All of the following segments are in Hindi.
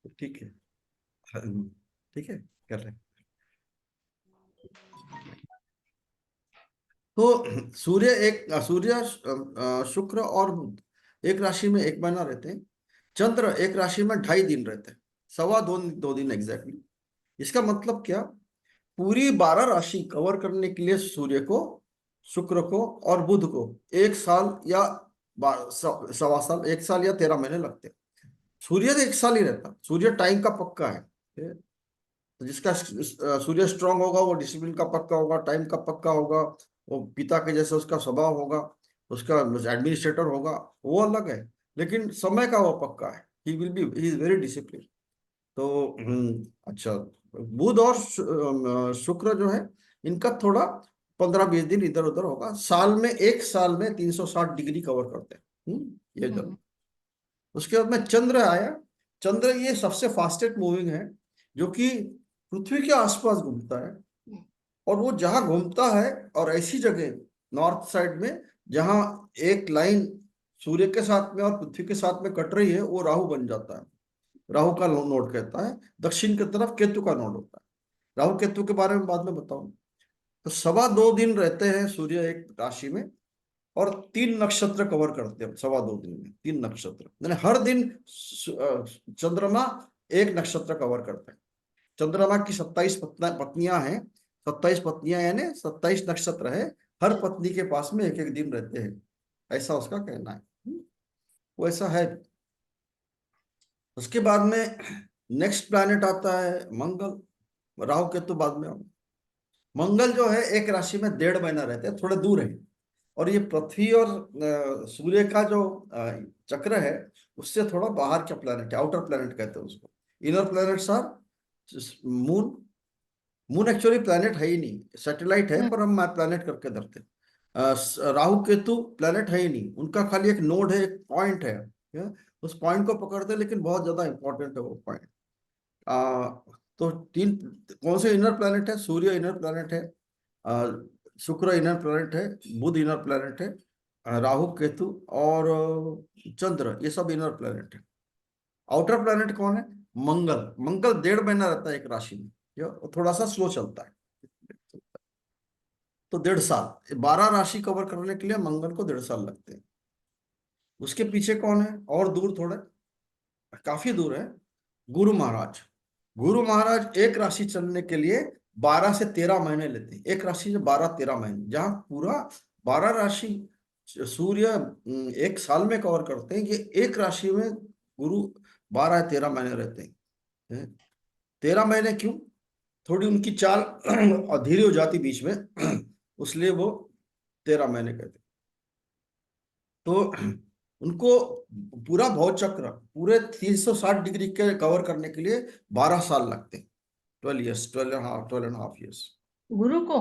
ठीक है। हाँ, ठीक है, कर रहे हैं। तो सूर्य शुक्र और बुध एक राशि में एक महीना रहते हैं। चंद्र एक राशि में 2.5 दिन रहते हैं, सवा दो दिन एग्जैक्टली। इसका मतलब क्या, पूरी 12 राशि कवर करने के लिए सूर्य को, शुक्र को और बुध को 1 साल या 1.25 साल, 1 साल या 13 महीने लगते हैं। सूर्य तो 1 साल ही रहता, सूर्य टाइम का पक्का है। तो जिसका सूर्य स्ट्रांग होगा वो डिसिप्लिन का पक्का होगा, टाइम का पक्का होगा, वो पिता के जैसे उसका स्वभाव होगा, उसका एडमिनिस्ट्रेटर होगा, वो अलग है। लेकिन समय का वो पक्का है, ही इज वेरी डिसिप्लिन। तो अच्छा, बुध और शुक्र जो है, इनका थोड़ा 15-20 दिन इधर उधर होगा। एक साल में 360 डिग्री कवर करते हैं। ये जरूर। हम्म। उसके बाद में चंद्र आया। चंद्र ये सबसे फास्टेस्ट मूविंग है, जो कि पृथ्वी के आसपास घूमता है। और वो जहां घूमता है, और ऐसी जगह नॉर्थ साइड में जहां एक लाइन सूर्य के साथ में और पृथ्वी के साथ में कट रही है, वो राहु बन जाता है। राहु का नोड कहता है। दक्षिण की तरफ केतु का नोड होता है। राहु केतु के बारे में बाद में बताऊं। तो 2.25 दिन रहते हैं सूर्य एक राशि में, और 3 नक्षत्र कवर करते हैं 2.25 दिन में। 3 नक्षत्र यानी हर दिन चंद्रमा एक नक्षत्र कवर करते हैं। चंद्रमा की 27 पत्नियां हैं। 27 पत्नियां यानी 27 नक्षत्र है। हर पत्नी के पास में एक एक दिन रहते हैं, ऐसा उसका कहना है। वो ऐसा है। उसके बाद में नेक्स्ट प्लैनेट आता है मंगल। राहु केतु बाद में आओ। मंगल जो है एक राशि में 1.5 महीना रहते हैं, थोड़े दूर है। और ये पृथ्वी और सूर्य का जो चक्र है, उससे थोड़ा बाहर का प्लैनेट है, आउटर प्लैनेट कहते हैं उसको। Inner planets are moon. Moon actually planet है ही नहीं, सैटेलाइट है, हम्म। पर हम प्लैनेट करके धरते हैं। राहु केतु प्लैनेट है ही नहीं, उनका खाली एक नोड है, एक पॉइंट है। उस पॉइंट को पकड़ते हैं, लेकिन बहुत ज्यादा इंपॉर्टेंट है वो पॉइंट। आ, तो तीन कौन से इनर प्लैनेट है? सूर्य इनर प्लैनेट है, आ, शुक्र इनर प्लैनेट है, बुध इनर प्लैनेट है, राहु केतु और चंद्र, ये सब इनर प्लैनेट है। आउटर प्लैनेट कौन है? मंगल। मंगल 1.5 महीना रहता है एक राशि में, थोड़ा सा स्लो चलता है। तो 1.5 साल, 12 राशि कवर करने के लिए मंगल को 1.5 साल लगते हैं। उसके पीछे कौन है और दूर थोड़े, काफी दूर है? गुरु महाराज। गुरु महाराज एक राशि चलने के लिए 12 से 13 महीने लेते हैं। एक राशि से 12-13 महीने, जहां पूरा 12 राशि सूर्य 1 साल में कवर करते हैं, ये एक राशि में गुरु 12 या 13 महीने रहते हैं। 13 महीने क्यों? थोड़ी उनकी चाल धीरे हो जाती बीच में, उसलिए वो 13 महीने कहते हैं। तो उनको पूरा भव चक्र पूरे 360 डिग्री के कवर करने के लिए 12 साल लगते हैं। 12 ईयर्स, 12.5 ईयर्स। गुरु को।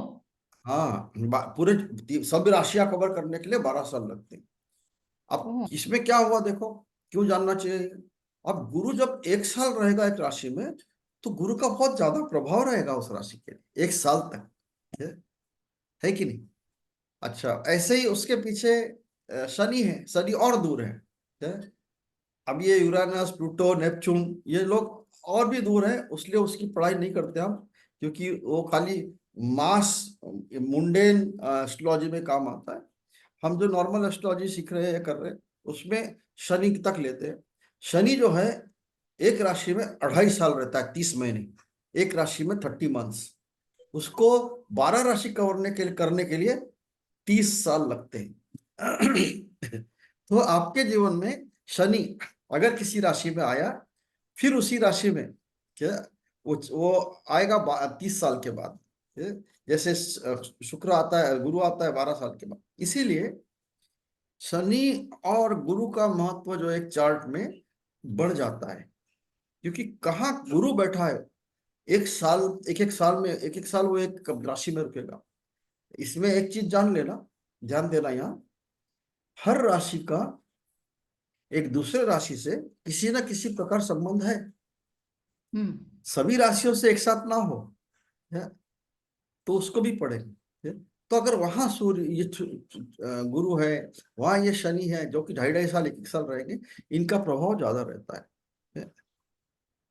हाँ, पूरे सब राशियां कवर करने के लिए 12 साल लगते हैं। अब ओह। इसमें क्या हुआ देखो, क्यों जानना चाहिए? अब गुरु जब 1 साल रहेगा एक राशि में, तो गुरु का बहुत ज्यादा प्रभाव रहेगा उस राशि के लिए 1 साल तक। है कि नहीं? अच्छा, ऐसे ही उसके पीछे शनि है। शनि और दूर है? अब ये यूरानस, प्लूटो, नेपच्यून, ये लोग और भी दूर है, इसलिए उसकी पढ़ाई नहीं करते हम। क्योंकि वो खाली मास मुंडेन एस्ट्रोलॉजी में काम आता है। हम जो नॉर्मल एस्ट्रोलॉजी सीख रहे हैं, कर रहे हैं, उसमें शनि तक लेते हैं। शनि जो है एक राशि में 2.5 साल रहता है, 30 महीने। एक राशि में 30 मंथ्स। उसको 12 राशि करने के लिए 30 साल लगते हैं। तो आपके जीवन में शनि अगर किसी राशि में आया, फिर उसी राशि में क्या, वो आएगा 30 साल के बाद। जैसे शुक्र आता है, गुरु आता है 12 साल के बाद। इसीलिए शनि और गुरु का महत्व जो एक चार्ट में बढ़ जाता है। क्योंकि कहाँ गुरु बैठा है, एक साल, एक साल में, एक साल वो एक राशि में रुकेगा। इसमें एक चीज जान लेना, ध्यान देना, यहाँ हर राशि का एक दूसरे राशि से किसी ना किसी प्रकार संबंध है। हम्म। सभी राशियों से एक साथ ना हो, है? तो उसको भी पढ़ेंगे, है? तो अगर वहां सूर्य ये गुरु है, वहां ये शनि है, जो कि 2.5-2.5 साल, 1-1 साल रहेंगे, इनका प्रभाव ज्यादा रहता है।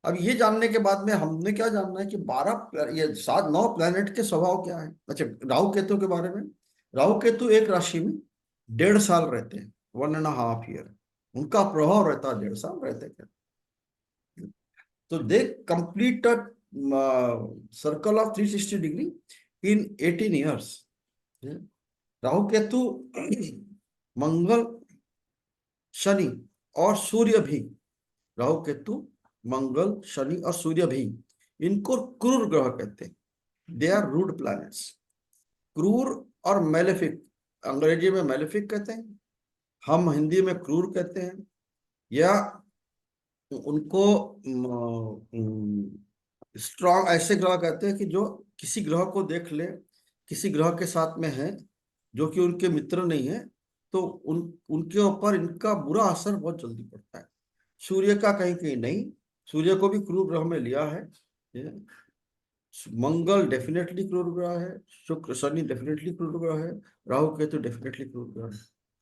अब ये जानने के बाद में हमने क्या जानना है कि 9 प्लैनेट के स्वभाव क्या है। अच्छा, राहु केतु के बारे में। राहु केतु एक राशि में 1.5 साल रहते हैं, 1.5 ईयर। उनका प्रभाव रहता है, 1.5 साल रहते हैं। तो they complete circle of 360 degree in 18 years. Rahu Ketu Mangal Shani और सूर्य भी, राहु केतु मंगल शनि और सूर्य भी, इनको क्रूर ग्रह कहते हैं। They are rude planets. क्रूर और मेलेफिक, अंग्रेजी में मेलेफिक कहते हैं, हम हिंदी में क्रूर कहते हैं। या उनको स्ट्रांग ऐसे ग्रह कहते हैं कि जो किसी ग्रह को देख ले, किसी ग्रह के साथ में है जो कि उनके मित्र नहीं है, तो उनके ऊपर इनका बुरा असर बहुत जल्दी पड़ता है। सूर्य का कहीं कहीं नहीं, सूर्य को भी क्रूर ग्रह में लिया है। ये मंगल डेफिनेटली क्रूर ग्रह है, शुक्र शनि डेफिनेटली क्रूर ग्रह है, राहु केतु डेफिनेटली क्रूर ग्रह है।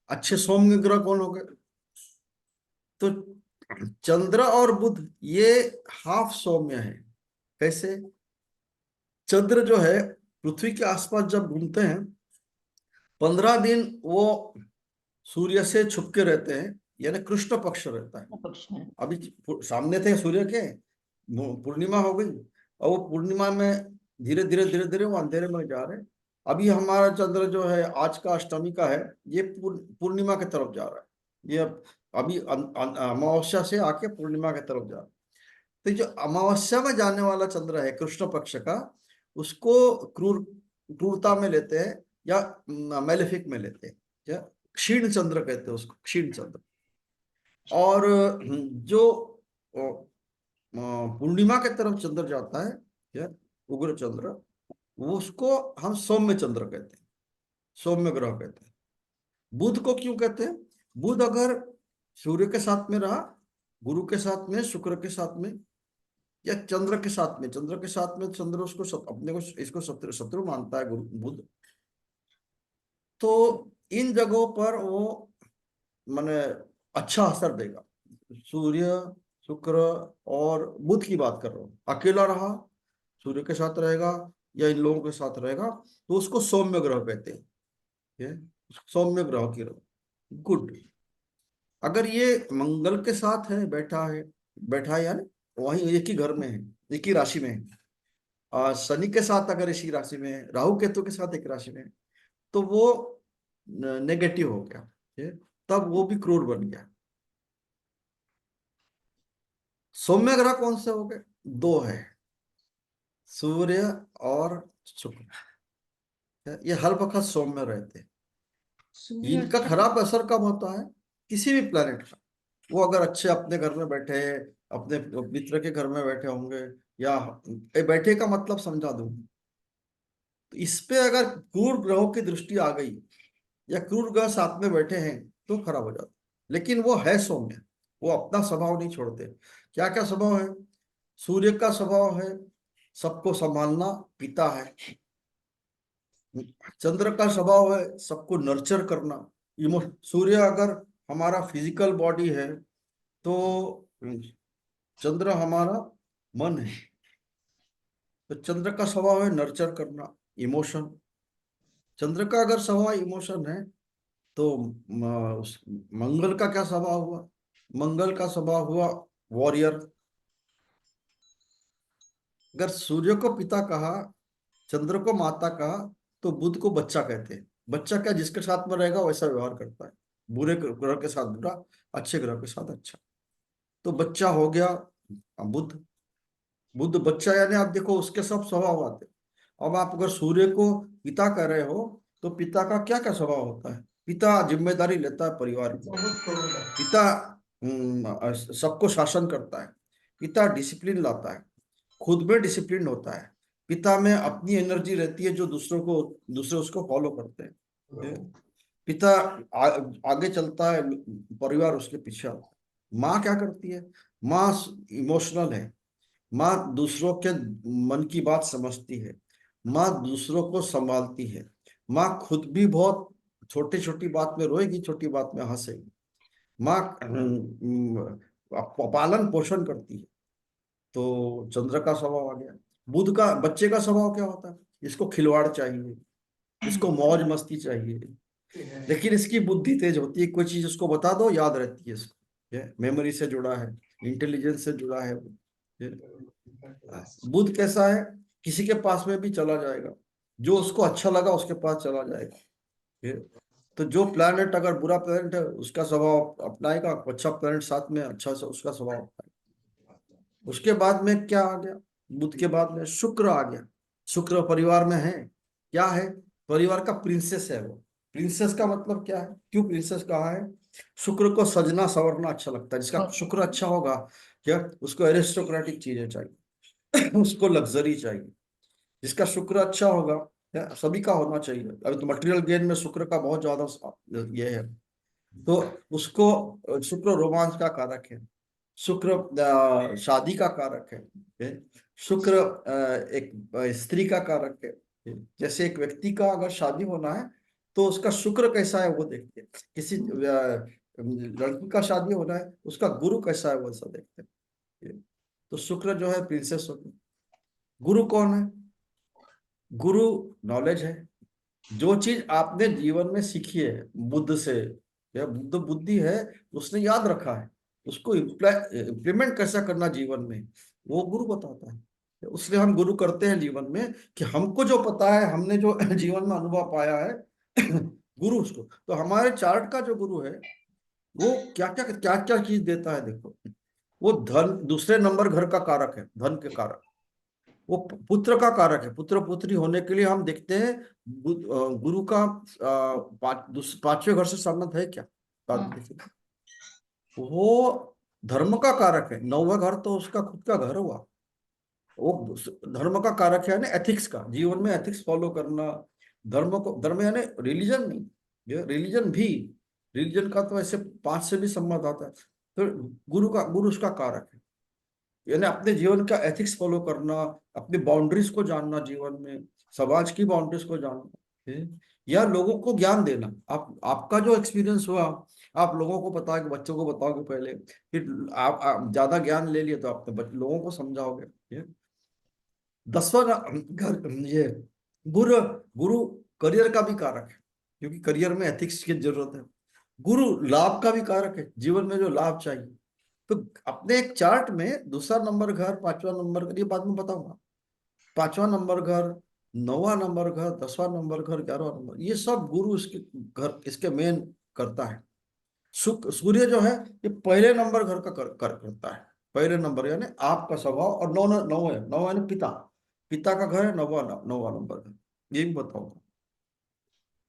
अच्छे सौम्य ग्रह कौन हो गए? तो चंद्र और बुध ये हाफ सौम्य है। कैसे? चंद्र जो है पृथ्वी के आसपास जब घूमते हैं, 15 दिन वो सूर्य से छुप के रहते हैं, यानी कृष्ण पक्ष रहता है। पक्ष में। अभी सामने थे सूर्य के, पूर्णिमा हो गई, और वो पूर्णिमा में धीरे धीरे धीरे धीरे वो अंधेरे में जा रहे हैं। अभी हमारा चंद्र जो है आज का अष्टमी का है, ये पूर्णिमा की तरफ जा रहा है। ये अभी अमावस्या से आके पूर्णिमा की तरफ जा रहा है। तो जो अमावस्या में जाने वाला चंद्र है कृष्ण पक्ष का, उसको क्रूरता में लेते हैं या मेलेफिक में लेते हैं, या क्षीण चंद्र कहते हैं उसको, क्षीण चंद्र। और जो पूर्णिमा के तरफ चंद्र जाता है, या उग्र चंद्र, वो उसको हम सौम्य चंद्र कहते हैं, सौम्य ग्रह कहते हैं। बुध को क्यों कहते हैं? बुध अगर सूर्य के साथ में रहा, गुरु के साथ में, शुक्र के साथ में, या चंद्र के साथ में, चंद्र के साथ में, चंद्र उसको अपने को इसको शत्रु शत्रु मानता है, गुरु बुध, तो इन जगहों पर वो माने अच्छा असर देगा। सूर्य, शुक्र और बुध की बात कर रहा हूँ। अकेला रहा, सूर्य के साथ रहेगा या इन लोगों के साथ रहेगा, तो उसको सौम्य ग्रह कहते हैं। ये सौम्य ग्रह की गुड। अगर ये मंगल के साथ है, बैठा है यानी वहीं एक ही घर में है, एक ही राशि में है, शनि के साथ अगर इसी राशि में है, राहु केतु के साथ एक राशि में है, तो वो नेगेटिव हो गया। ये तब वो भी क्रूर बन गया। सौम्य ग्रह कौन से हो गए? 2 है, सूर्य और शुक्र। ये हर वक्त सौम्य रहते हैं। सूर्य और इनका खराब असर कब होता है? किसी भी प्लेनेट का। वो अगर अच्छे अपने घर में बैठे, अपने मित्र के घर में बैठे होंगे, या बैठे का मतलब समझा दूं, तो इस पे अगर क्रूर ग्रहों की दृष्टि आ गई या क्रूर ग्रह साथ में बैठे हैं, तो खराब हो जाता। लेकिन वो है सौम्य, वो अपना स्वभाव नहीं छोड़ते। क्या क्या स्वभाव है? सूर्य का स्वभाव है सबको संभालना, पिता है। चंद्र का स्वभाव है सबको नर्चर करना, सूर्य अगर हमारा फिजिकल बॉडी है, तो चंद्र हमारा मन है। तो चंद्र का स्वभाव है नर्चर करना, इमोशन। चंद्र का अगर स्वभाव इमोशन है, तो मंगल का क्या स्वभाव हुआ? मंगल का स्वभाव हुआ वॉरियर। अगर सूर्य को पिता कहा, चंद्र को माता कहा, तो बुध को बच्चा कहते हैं। बच्चा क्या, जिसके साथ में रहेगा वैसा व्यवहार करता है, बुरे ग्रह के साथ बुरा, अच्छे ग्रह के साथ अच्छा। तो बच्चा हो गया बुध। बुध बच्चा यानी आप देखो उसके सब स्वभाव आते। अब आप अगर सूर्य को पिता कह रहे हो, तो पिता का क्या क्या स्वभाव होता है? पिता जिम्मेदारी लेता है परिवार की। पिता सबको शासन करता है। पिता डिसिप्लिन लाता है, खुद में डिसिप्लिन होता है। पिता में अपनी एनर्जी रहती है जो दूसरे उसको फॉलो करते हैं। पिता आगे चलता है, परिवार उसके पीछे आता है। माँ क्या करती है? माँ इमोशनल है। माँ दूसरों के मन की बात समझती है। माँ दूसरों को संभालती है। माँ खुद भी बहुत छोटी छोटी बात में रोएगी, छोटी बात में हंसेगी। माँ पालन पोषण करती है। तो चंद्र का स्वभाव आ गया। बुध का बच्चे का स्वभाव क्या होता है? इसको खिलवाड़ चाहिए, इसको मौज मस्ती चाहिए, लेकिन इसकी बुद्धि तेज होती है। कोई चीज उसको बता दो याद रहती है इसको, ये मेमोरी से जुड़ा है, इंटेलिजेंस से जुड़ा है वो। ये बुध कैसा है? किसी के पास में भी चला जाएगा, जो उसको अच्छा लगा उसके पास चला जाएगा। ये तो जो प्लैनेट अगर बुरा प्लैनेट है उसका स्वभाव अपनाएगा, अच्छा प्लैनेट साथ में अच्छा से उसका स्वभाव अपनाएगा। उसके बाद में क्या आ गया? बुध के बाद में शुक्र आ गया। शुक्र परिवार में है, क्या है? परिवार का प्रिंसेस है वो। प्रिंसेस का मतलब क्या है? क्यों प्रिंसेस कहा है? शुक्र को सजना संवरना अच्छा लगता है। जिसका और शुक्र अच्छा होगा, क्या उसको एरिस्टोक्रेटिक चीजें चाहिए, उसको लग्जरी चाहिए। जिसका शुक्र अच्छा होगा, या सभी का होना चाहिए। अभी तो मटेरियल गेन में शुक्र का बहुत ज्यादा ये है। तो उसको शुक्र रोमांच का कारक है। शुक्र शादी का कारक है। शुक्र एक स्त्री का कारक है। जैसे एक व्यक्ति का अगर शादी होना है तो उसका शुक्र कैसा है वो देखते हैं। किसी लड़की का शादी होना है, उसका गुरु कैसा है वो ऐसा देखते हैं। तो शुक्र जो है प्रिंसेस होती है। गुरु कौन है? गुरु नॉलेज है। जो चीज आपने जीवन में सीखी है बुद्ध से, या बुद्ध बुद्धि है, उसने याद रखा है, उसको इम्प्लीमेंट कैसा करना जीवन में, वो गुरु बताता है। उसलिए हम गुरु करते हैं जीवन में, कि हमको जो पता है, हमने जो जीवन में अनुभव पाया है, गुरु उसको। तो हमारे चार्ट का जो गुरु है, वो क्या क्या चीज देता है देखो। वो धन, दूसरे नंबर घर का कारक है, धन के कारक। वो पुत्र का कारक है, पुत्र पुत्री होने के लिए हम देखते हैं गुरु का पांचवें घर से संबंध है क्या? बात देखिए। वो धर्म का कारक है, नौवां घर तो उसका खुद का घर हुआ। वो धर्म का कारक है, यानी एथिक्स का, जीवन में एथिक्स फॉलो करना। धर्म को, धर्म यानी रिलीजन नहीं, ये रिलीजन भी, रिलीजन का तो ऐसे पांच से भी संबंध आता है। तो गुरु उसका कारक है, यानी अपने जीवन का एथिक्स फॉलो करना, अपनी बाउंड्रीज को जानना, जीवन में समाज की बाउंड्रीज को जानना, या लोगों को ज्ञान देना। आप, आपका जो एक्सपीरियंस हुआ, आप लोगों को बताओ, कि बच्चों को बताओगे पहले, फिर आप ज्यादा ज्ञान ले लिए तो आप लोगों को समझाओगे। ये 10वां घर, ये गुरु, गुरु करियर का भी कारक है, क्योंकि करियर में एथिक्स की जरूरत है। गुरु लाभ का भी कारक है, जीवन में जो लाभ चाहिए। तो अपने एक चार्ट में दूसरा नंबर घर, पांचवा नंबर घर, ये बाद में बताऊंगा। पांचवा नंबर घर, नौवां नंबर घर, 10वां नंबर घर, 11वां नंबर, ये सब गुरु इसके घर, इसके मेन करता है। सूर्य जो है, ये पहले नंबर घर का करता है। पहले नंबर यानी आपका स्वभाव, और नौ नौ है, नौ यानी पिता, पिता का घर है, नौवा नौवा नंबर घर, ये भी बताऊंगा।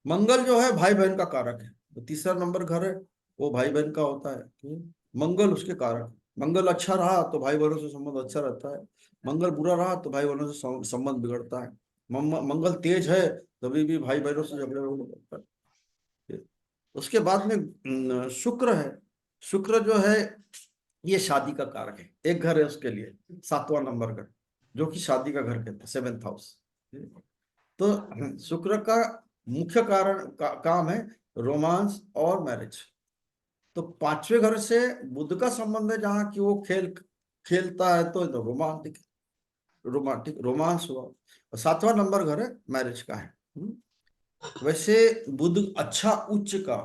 मंगल जो है भाई बहन का कारक है, तो तीसरा नंबर घर है, वो भाई बहन का होता है। मंगल उसके कारक है। मंगल अच्छा रहा तो भाई बहनों से संबंध अच्छा रहता है। मंगल बुरा रहा तो भाई बहनों से संबंध बिगड़ता है। मंगल तेज है, तभी भी भाई बहनों से झगड़े होने लगता है। उसके बाद में शुक्र है। शुक्र जो है, ये शादी का कारक है। एक घर है उसके लिए, 7वां नंबर घर, जो कि शादी का घर कहते हैं, 7th हाउस। तो शुक्र का मुख्य काम है रोमांस और मैरिज। तो पांचवें घर से बुध का संबंध है, जहाँ की वो खेलता है, तो रोमांटिक, रोमांस हुआ। और 7वां नंबर घर है मैरिज का है। वैसे बुध अच्छा उच्च का,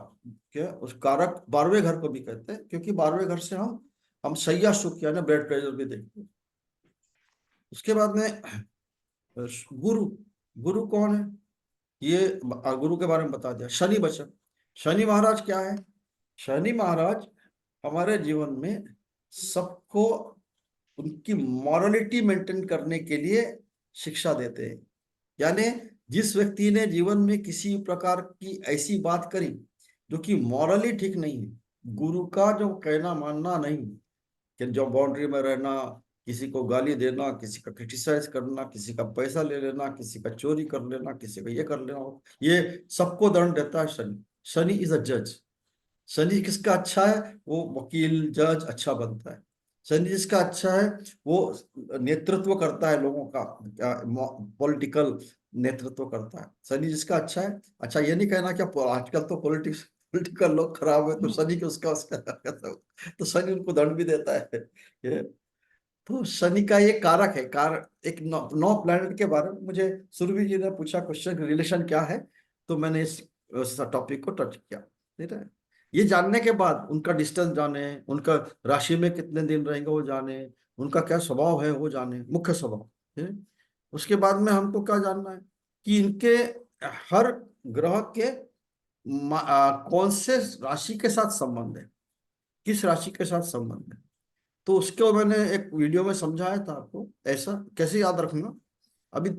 क्या उस कारक 12वें घर को भी कहते हैं, क्योंकि 12वें घर से हम शैया सुख यानी ब्लड प्रेशर भी देखते हैं। उसके बाद में गुरु, गुरु कौन है? ये गुरु के बारे में बता दिया। शनि बचा। शनि महाराज क्या है? शनि महाराज हमारे जीवन में सबको उनकी मॉरलिटी मेंटेन करने के लिए शिक्षा देते हैं। यानी जिस व्यक्ति ने जीवन में किसी प्रकार की ऐसी बात करी जो कि मॉरली ठीक नहीं है, गुरु का जो कहना मानना नहीं, कि जो बाउंड्री में रहना, किसी को गाली देना, किसी का क्रिटिसाइज करना, किसी का पैसा ले लेना, किसी का चोरी कर लेना, किसी का ये कर लेना, ये सबको दंड देता है शनि। शनि इज अ जज। शनि किसका अच्छा है? वो वकील जज अच्छा बनता है। शनि जिसका अच्छा है, वो नेतृत्व करता है लोगों का, पॉलिटिकल नेतृत्व करता है। शनि जिसका अच्छा है, अच्छा ये नहीं कहना कि आजकल तो पॉलिटिकल लोग खराब है तो शनि के उसका उसका तो शनि उनको दंड भी देता है। ये तो शनि का ये कारक है। एक नौ प्लैनेट के बारे में मुझे सुरभि जी ने पूछा क्वेश्चन, रिलेशन क्या है, तो मैंने इस टॉपिक को टच किया। ठीक है, ये जानने के बाद उनका डिस्टेंस जाने, उनका राशि में कितने दिन रहेंगे वो जाने, उनका क्या स्वभाव है वो जाने, मुख्य स्वभाव। ठीक है? उसके बाद में हमको क्या जानना है कि इनके हर ग्रह के कौन से राशि के साथ संबंध है, किस राशि के साथ संबंध है। तो उसको मैंने एक वीडियो में समझाया था आपको, ऐसा कैसे याद रखना। अभी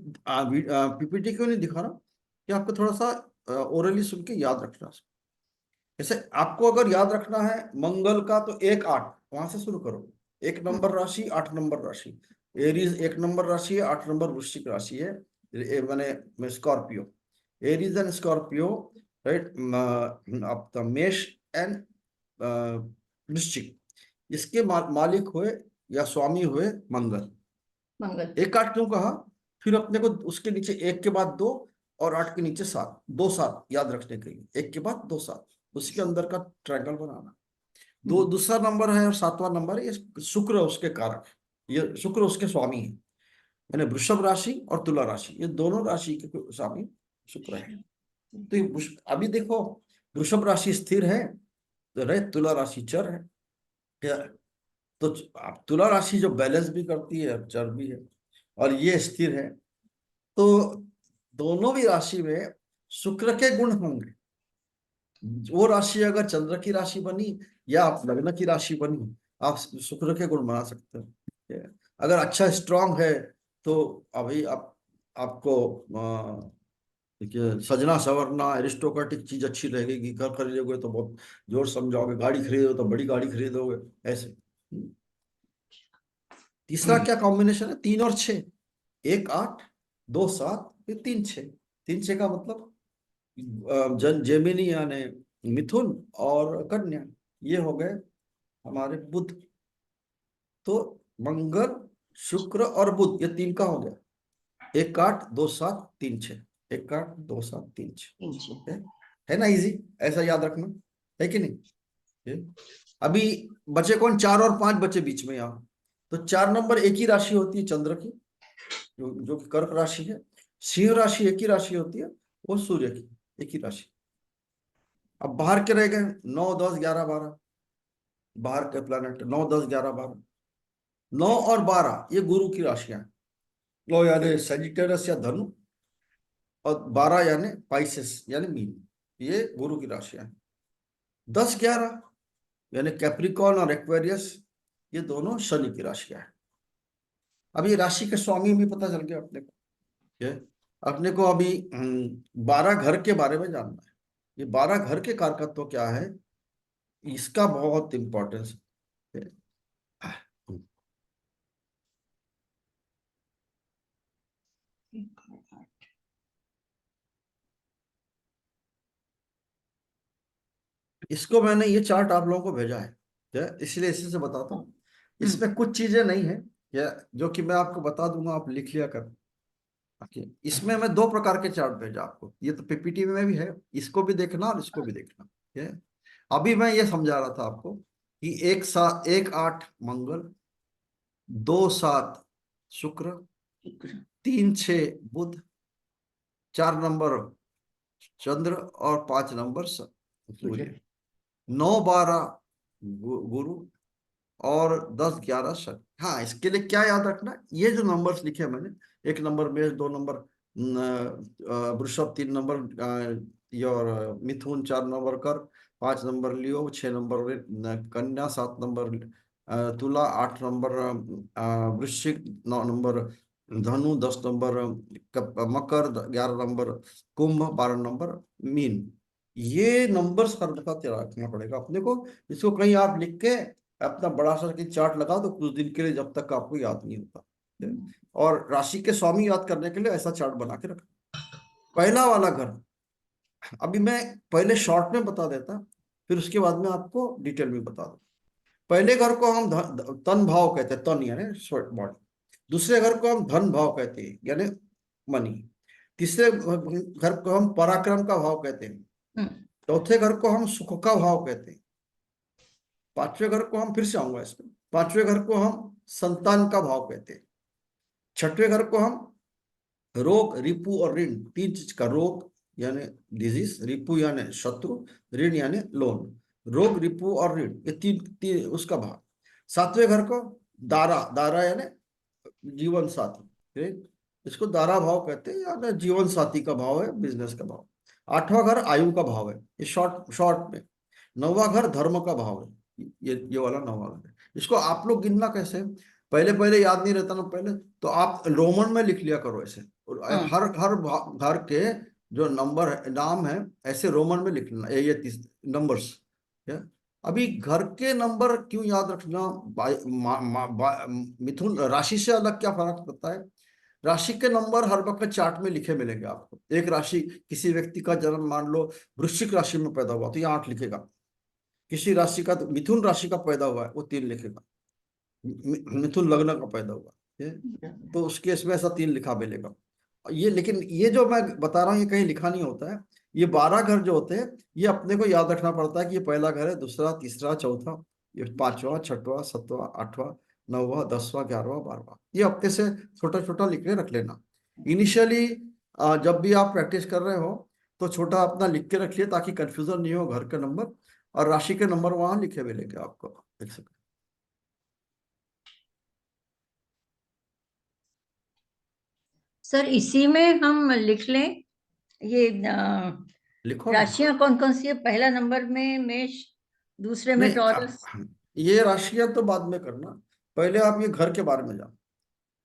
पीपीटी क्यों नहीं दिखा रहा, कि आपको थोड़ा सा ओरली सुन के याद रखना। जैसे आपको अगर याद रखना है मंगल का, तो 1-8 वहां से शुरू करो। 1 नंबर राशि, 8 नंबर राशि। एरीज 1 नंबर राशि है, 8 नंबर वृश्चिक राशि है। मैंने Scorpio, Aries and Scorpio, right. आपका मेष एंड वृश्चिक, इसके मालिक हुए या स्वामी हुए मंगल। मंगल। 1-8 क्यों कहा, फिर अपने को उसके नीचे 1 के बाद 2 और 8 के नीचे 7, 2-7 याद रखने के लिए, 1 के बाद 2-7, उसके अंदर का ट्रायंगल बनाना। दूसरा नंबर है और 7वां नंबर है, ये शुक्र उसके कारक है। ये शुक्र उसके स्वामी है, यानी वृषभ राशि और तुला राशि, ये दोनों राशि के स्वामी शुक्र है। तो अभी देखो, वृषभ राशि स्थिर है, तो रहे तुला राशि चर है। क्या? तो अब तुला राशि जो बैलेंस भी करती है, चर भी है, और ये स्थिर है। तो दोनों भी राशि में शुक्र के गुण होंगे। वो राशि अगर चंद्र की राशि बनी या आप लग्न की राशि बनी, आप शुक्र के गुण बना सकते हो। ठीक है? अगर अच्छा स्ट्रांग है तो अभी आपको देखिए, सजना सवरना एरिस्टोक्रेटिक चीज अच्छी लगेगी। घर खरीदोगे तो बहुत जोर समझाओगे, गाड़ी खरीदोगे तो बड़ी गाड़ी खरीदोगे, ऐसे। तीसरा क्या कॉम्बिनेशन है, 3 और 6। 1-8, 2-7, फिर 3-6। 3-6 का मतलब जेमिनी यानी मिथुन और कन्या, ये हो गए हमारे बुध। तो मंगल, शुक्र और बुध, ये 3 का हो गया। 1-8, 2-7, 3-6। 1-8, 2-7, 3-6 है ना, इजी, ऐसा याद रखना है कि नहीं। ये अभी बचे कौन, 4 और 5 बचे बीच में यहाँ। तो 4 नंबर एक ही राशि होती है चंद्र की, जो कि कर्क राशि है। सिंह राशि एक ही राशि होती है, वो सूर्य की एक ही राशि। अब बाहर के रह गए 9, 10, 11, 12, बाहर के प्लैनेट 9, 10, 11, 12। 9 और 12 ये गुरु की राशियां हैं। 9 यानी सेजिटेरस या धनु, और 12 यानी पाइसेस यानी मीन, ये गुरु की राशियां हैं। 10, 11 यानी कैप्रिकॉर्न और एक्वेरियस, ये दोनों शनि की राशियां हैं। अब ये राशि के स्वामी भी पता चल गया अपने को। ये अपने को अभी 12 घर के बारे में जानना है। ये 12 घर के कारकत्व क्या है, इसका बहुत इंपॉर्टेंस है। इसको मैंने ये चार्ट आप लोगों को भेजा है, क्या इसलिए इसी से बताता हूँ। इसमें कुछ चीजें नहीं है, या जो कि मैं आपको बता दूंगा, आप लिख लिया कर। ओके, इसमें मैं 2 प्रकार के चार्ट भेजा आपको, ये तो पीपीटी में भी है, इसको भी देखना और इसको भी देखना। ठीक है, अभी मैं ये समझा रहा था आपको कि 1-8 मंगल, 2-7 शुक्र, 3-6 बुध, 4 नंबर चंद्र और 5 नंबर सूर्य, 9-12 गुरु और 10-11 शनि। हाँ, इसके लिए क्या याद रखना, ये जो नंबर्स लिखे हैं मैंने, 1 नंबर मेष, 2 नंबर वृषभ, 3 नंबर ये और मिथुन, 4 नंबर कर, 5 नंबर लियो, 6 नंबर कन्या, 7 नंबर तुला, 8 नंबर वृश्चिक, 9 नंबर धनु, 10 नंबर मकर, 11 नंबर कुंभ, 12 नंबर मीन। ये नंबर्स हर दफा तैयार रखना पड़ेगा अपने को। इसको कहीं आप लिख के अपना बड़ा सा की चार्ट लगाओ, तो कुछ दिन के लिए, जब तक आपको याद नहीं होता। और राशि के स्वामी याद करने के लिए ऐसा चार्ट बना के रखना। पहला वाला घर, अभी मैं पहले शॉर्ट में बता देता, फिर उसके बाद में आपको डिटेल में बता दूं। पहले घर को हम तन भाव कहते हैं, तन यानी बॉडी। दूसरे घर को हम धन भाव कहते हैं, यानी मनी। तीसरे घर को हम पराक्रम का भाव कहते हैं। चौथे घर को हम सुख का भाव कहते हैं। 5वें घर को हम, फिर से आऊंगा इसमें, 5वें घर को हम संतान का भाव कहते हैं। छठवें घर को हम रोग, रिपु और ऋण, तीन चीज का, रोग यानी डिजीज, रिपु यानी शत्रु, ऋण यानी लोन। रोग, रिपु और ऋण, ये तीन उसका भाव। सातवें घर को दारा, दारा यानी जीवन साथी, ठीक? इसको दारा भाव कहते हैं, या जीवन साथी का भाव है, बिजनेस का भाव। आठवां घर आयु का भाव है, ये शॉर्ट शॉर्ट में। नौवां घर धर्म का भाव है, ये वाला नौवां घर है। इसको आप लोग गिनना कैसे, पहले पहले याद नहीं रहता ना पहले, तो आप रोमन में लिख लिया करो ऐसे, और हाँ हर हर घर के जो नंबर है, नाम है, ऐसे रोमन में लिख लेना, ये नंबर्स। अभी घर के नंबर क्यों याद रखना, मिथुन राशि से अलग क्या फर्क पड़ता है? राशि के नंबर हर वक्त चार्ट में लिखे मिलेंगे आपको। एक राशि, किसी व्यक्ति का जन्म मान लो वृश्चिक राशि में पैदा हुआ तो ये 8 लिखेगा। किसी राशि का, तो मिथुन राशि का पैदा हुआ है वो 3 लिखेगा। मिथुन लग्न का पैदा हुआ है तो उस केस में ऐसा 3 लिखा मिलेगा। ये, लेकिन ये जो मैं बता रहा हूँ ये कहीं लिखा नहीं होता है। ये 12 घर जो होते हैं ये अपने को याद रखना पड़ता है कि ये पहला घर है, दूसरा, तीसरा, चौथा, ये 5वां, 6वां, 7वां, 8वां, 9वां, 10वां, 11वां, 12वां, ये हफ्ते से छोटा छोटा लिख के रख लेना। इनिशियली जब भी आप प्रैक्टिस कर रहे हो तो छोटा अपना लिख के रखिए ताकि कंफ्यूजन नहीं हो, घर के नंबर और राशि के नंबर वहां लिखे मिलेंगे आपको, देख सकते। सर, इसी में हम लिख लें ये लिखो ना। राशियां कौन कौन सी है? पहला नंबर में मेष, दूसरे में नहीं, टॉरस। ये राशियां तो बाद में करना, पहले आप ये घर के बारे में जानो।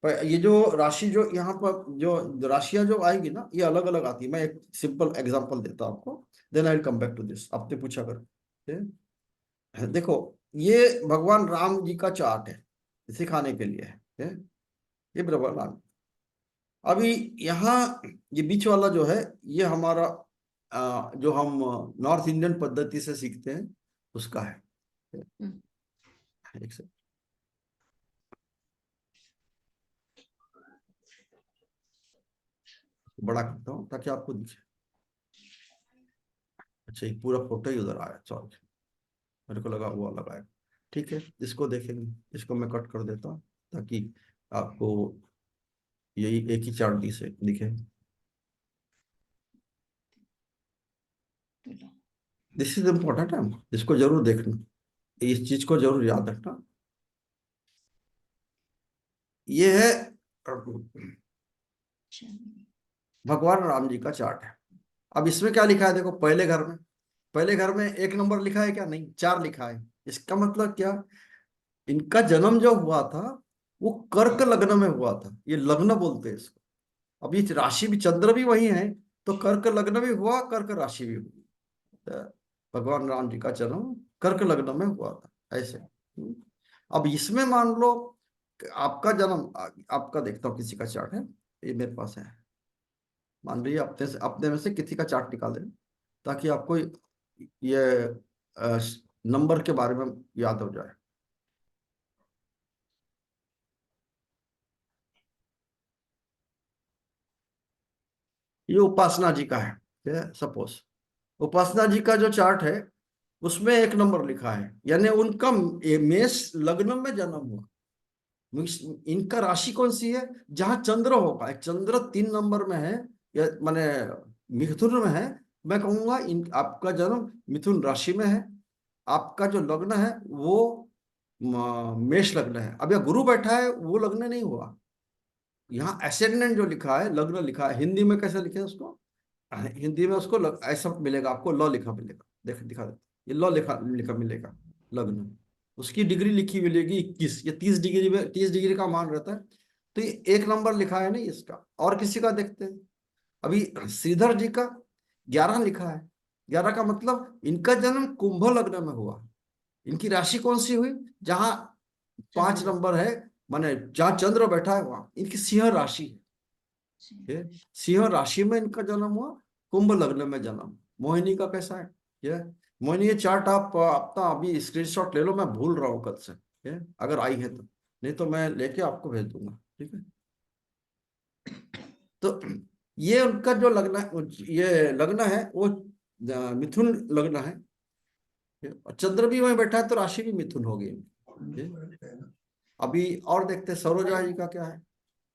पर ये जो राशि जो यहाँ पर जो राशियां जो आएगी ना, ये अलग अलग आती है। मैं एक सिंपल एग्जांपल देता हूँ आपको, then I will come back to this, आपने पूछा कर। देखो, ये भगवान राम जी का चार्ट है, सिखाने के लिए है। ये भगवान राम, अभी यहाँ ये बीच वाला जो है ये हमारा जो हम नॉर्थ इंडियन पद्धति से सीखते हैं उसका है। एक सेकंड, बड़ा करता हूँ ताकि आपको दिखे। अच्छा, ये पूरा फोटो ही उधर आया, सॉरी, मेरे को लगा हुआ लगाया। ठीक है, इसको देखेंगे, इसको मैं कट कर देता हूँ ताकि आपको यही एक ही चार्ट दी से दिखे। दिस इज इम्पोर्टेंट है, इसको जरूर देखना, इस चीज को जरूर याद रखना। ये है भगवान राम जी का चार्ट है। अब इसमें क्या लिखा है देखो, पहले घर में 1 नंबर लिखा है क्या? नहीं, 4 लिखा है। इसका मतलब क्या, इनका जन्म जो हुआ था वो कर्क लग्न में हुआ था, ये लग्न बोलते हैं इसको। अब ये राशि भी, चंद्र भी वही है, तो कर्क लग्न भी हुआ, कर्क राशि भी हुई। तो भगवान राम जी का जन्म कर्क लग्न में हुआ था, ऐसे। अब इसमें मान लो कि आपका जन्म, आपका देखता हूँ किसी का चार्ट है, ये मेरे पास है, मान लीजिए अपने में से किसी का चार्ट निकाले ताकि आपको ये नंबर के बारे में याद हो जाए। ये उपासना जी का है, सपोज उपासना जी का जो चार्ट है उसमें 1 नंबर लिखा है, यानी उनका मेष लग्न में जन्म हुआ। इनका राशि कौन सी है? जहां चंद्र होगा, चंद्र 3 नंबर में है, या माने मिथुन में है, मैं कहूंगा इन आपका जन्म मिथुन राशि में है। आपका जो लग्न है वो मेष लग्न है। अब यह गुरु बैठा है वो लग्न नहीं हुआ, यहाँ एसेंडेंट जो लिखा है लग्न लिखा है। हिंदी में कैसे लिखे उसको, हिंदी में उसको ऐसा मिलेगा आपको, ल लिखा मिलेगा, देख दिखा देता, ये ल लिखा लिखा मिलेगा लग्न। उसकी डिग्री लिखी मिलेगी 21, ये 30 डिग्री में, 30 डिग्री का मान रहता है। तो ये 1 नंबर लिखा है नहीं इसका। और किसी का देखते हैं, अभी श्रीधर जी का 11 लिखा है। 11 का मतलब इनका जन्म कुंभ लग्न में हुआ। इनकी राशि कौन सी हुई? जहां 5 चंद्र। नंबर है, माने जहां चंद्र बैठा है वहां इनकी सिंह राशि है। सिंह राशि में इनका जन्म हुआ, कुंभ लग्न में जन्म। मोहिनी का कैसा है? ये मोहिनी, ये चार्ट आप अपना अभी स्क्रीनशॉट ले लो, मैं भूल रहा हूँ कल से, अगर आई है तो, नहीं तो मैं लेके आपको भेज दूंगा, ठीक है। तो ये उनका जो लग्न है, ये लग्न है वो मिथुन लग्न है, और चंद्र भी वहीं बैठा है तो राशि भी मिथुन होगी। अभी और देखते हैं सरोजा जी का क्या है।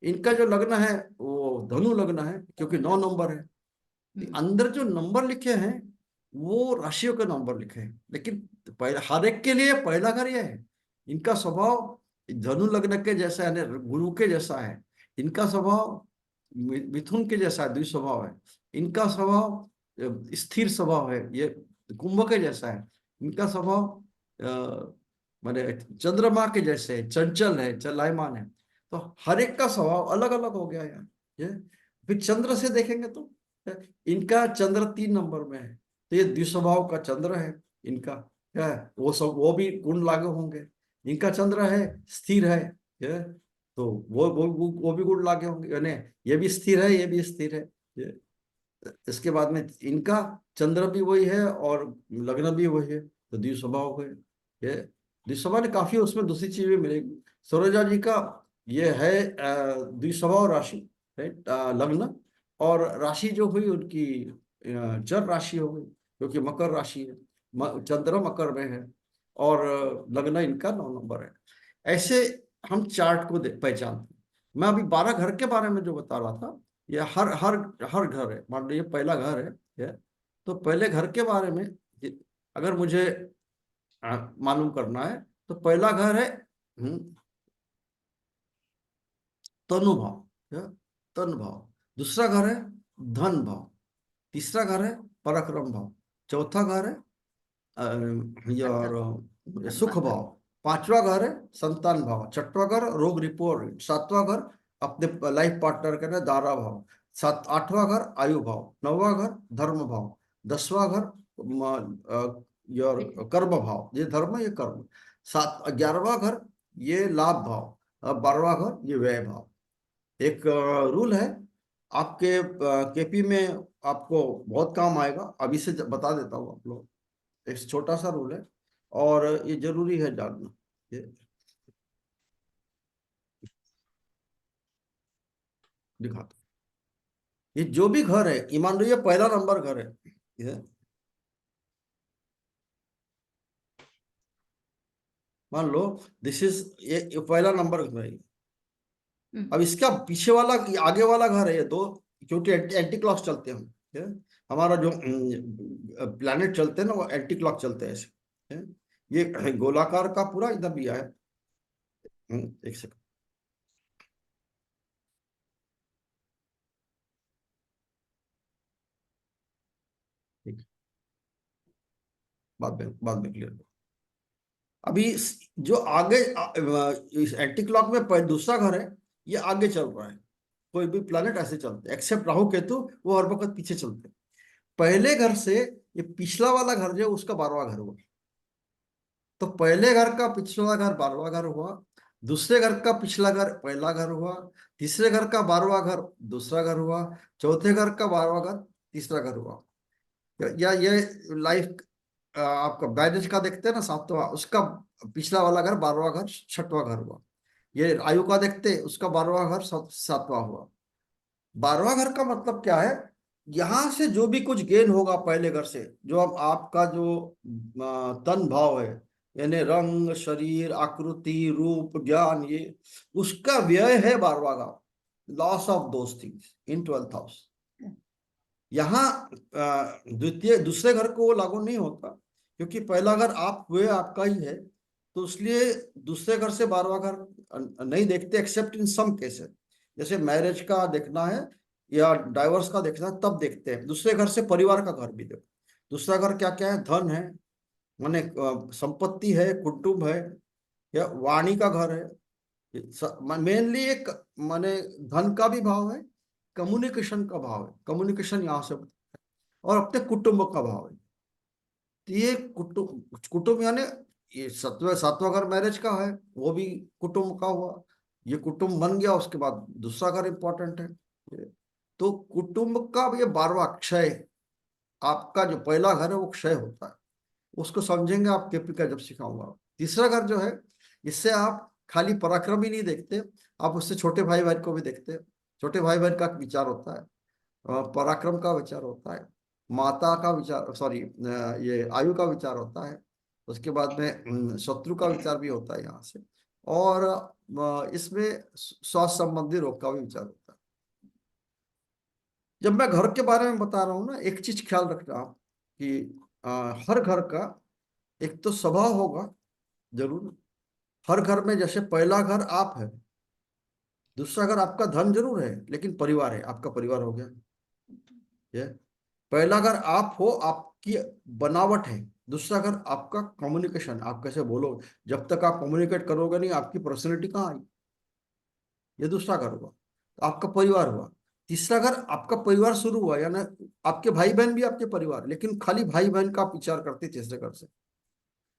इनका जो लग्न है वो धनु लग्न है, क्योंकि 9 नंबर है। अंदर जो नंबर लिखे हैं वो राशियों के नंबर लिखे हैं, लेकिन पहले हर एक के लिए पहला घर ये है। इनका स्वभाव धनु लग्न के जैसा है, यानी गुरु के जैसा है। इनका स्वभाव मिथुन के जैसा है, द्विस्वभाव है। इनका स्वभाव स्थिर स्वभाव है, ये कुंभ के जैसा है। इनका स्वभाव माने चंद्रमा के जैसे है, चंचल है, चलायमान है। तो हर एक का स्वभाव अलग अलग हो गया यार। ये फिर चंद्र से देखेंगे तो इनका चंद्र 3 नंबर में है, तो ये द्विस्वभाव का चंद्र है इनका। क्या है वो सब, वो भी गुण लागू होंगे। इनका चंद्र है, स्थिर है, ये तो वो भी गुण लागे होंगे, यानी ये भी स्थिर है, ये भी स्थिर है। ये इसके बाद में इनका चंद्र भी वही है और लग्न भी वही है, तो द्विस्वभाव है। ये द्विस्वभाव ने काफी उसमें दूसरी चीजें मिलेगी। सरोजा जी का ये है द्विस्वभाव राशि है, लग्न। और राशि जो हुई उनकी जल राशि हो गई, क्योंकि मकर राशि है, चंद्र मकर में है। और लग्न इनका 9 नंबर है। ऐसे हम चार्ट को पहचानते हैं। मैं अभी 12 घर के बारे में जो बता रहा था, ये हर हर हर घर है। मान लो ये पहला घर है ये, तो पहले घर के बारे में अगर मुझे मालूम करना है, तो पहला घर है तनु भाव, तन भाव। दूसरा घर है धन भाव। तीसरा घर है पराक्रम भाव। चौथा घर है और सुख भाव। पांचवा घर है संतान भाव। छठवा घर रोग रिपोर्ट। सातवां घर अपने लाइफ पार्टनर के ना दारा भाव। आठवां घर आयु भाव। नौवां घर धर्म भाव। 10वां घर योर कर्म भाव, ये धर्म ये कर्म। 11वां घर ये लाभ भाव। और 12वां घर ये व्यय भाव। एक रूल है आपके केपी में, आपको बहुत काम आएगा। अभी से बता देता हूँ आप लोग। एक छोटा सा रूल है और ये जरूरी है जानना। ये दिखाता हूँ। ये जो भी घर है, ये मान लो ये पहला नंबर घर है, ये मान लो दिस इज, ये पहला नंबर घर है। अब इसका पीछे वाला, आगे वाला घर है ये दो, क्योंकि एंटी क्लॉक चलते हैं हम। ये हमारा जो प्लैनेट चलते हैं ना, वो एंटी क्लॉक चलते हैं ऐसे। ये गोलाकार का पूरा इधर भी है। एक सेकंड, ठीक, बाद में क्लियर। अभी जो आगे इस एंटी क्लॉक में दूसरा घर है, ये आगे चल रहा है। कोई भी प्लैनेट ऐसे चलते हैं, एक्सेप्ट राहु केतु, वो हर वक्त पीछे चलते हैं। पहले घर से ये पिछला वाला घर जो उसका 12वां घर हुआ। तो पहले घर का पिछला घर 12वां घर हुआ। दूसरे घर का पिछला घर पहला घर हुआ। तीसरे घर का 12वां घर दूसरा घर हुआ। चौथे घर का 12वां घर तीसरा घर हुआ। या ये लाइफ आपका बैरेज का देखते हैं ना, 7वां, उसका पिछला वाला घर 12वां घर 6वां घर हुआ। ये आयु का देखते हैं, उसका 12वां घर 7वां हुआ। 12वां घर का मतलब क्या है? यहां से जो भी कुछ गेन होगा पहले घर से, जो अब आपका जो तन भाव है, यानी रंग, शरीर, आकृति, रूप, ज्ञान, ये उसका व्यय है 12वां का। Loss of those things in 12th house. यहाँ द्वितीय दूसरे घर को वो लागू नहीं होता, क्योंकि पहला घर आप हुए, आपका ही है। तो इसलिए दूसरे घर से 12वां घर नहीं देखते, एक्सेप्ट इन सम केसेस। जैसे मैरिज का देखना है या डाइवोर्स का देखना है, तब देखते हैं। दूसरे घर से परिवार का घर भी देखो। दूसरा घर क्या क्या है? धन है, माने संपत्ति है, कुटुंब है, या वाणी का घर है। मेनली एक माने धन का भी भाव है, कम्युनिकेशन का भाव है। कम्युनिकेशन यहाँ से, और अपने कुटुंब का भाव है। तो ये कुटुंब, कुटुंब यानी ये 7वां घर मैरिज का है, वो भी कुटुंब का हुआ। ये कुटुंब बन गया, उसके बाद दूसरा घर इंपॉर्टेंट है। तो कुटुंब का ये 12वां क्षय, आपका जो पहला घर है वो क्षय होता है। उसको समझेंगे आप केपी का जब सिखाऊंगा। तीसरा घर जो है, इससे आप खाली पराक्रम ही नहीं देखते, आप उससे छोटे भाई बहन को भी देखते हैं। छोटे भाई बहन का विचार होता है, पराक्रम का विचार होता है, माता का विचार, सॉरी, ये आयु का विचार होता है। उसके बाद में शत्रु का विचार भी होता है यहाँ से। और इसमें स्वास्थ्य संबंधी रोग का भी विचार होता है। जब मैं घर के बारे में बता रहा हूँ ना, एक चीज ख्याल रखना आप कि हर घर का एक तो स्वभाव होगा जरूर। हर घर में जैसे पहला घर आप है, दूसरा घर आपका धन जरूर है लेकिन परिवार है, आपका परिवार हो गया ये। पहला घर आप हो, आपकी बनावट है। दूसरा घर आपका कम्युनिकेशन, आप कैसे बोलो। जब तक आप कम्युनिकेट करोगे नहीं, आपकी पर्सनैलिटी कहाँ आई। ये दूसरा घर हुआ, तो आपका परिवार हुआ। तीसरा घर आपका परिवार शुरू हुआ, यानी आपके भाई बहन भी आपके परिवार, लेकिन खाली भाई बहन का आप विचार करते तीसरे घर से।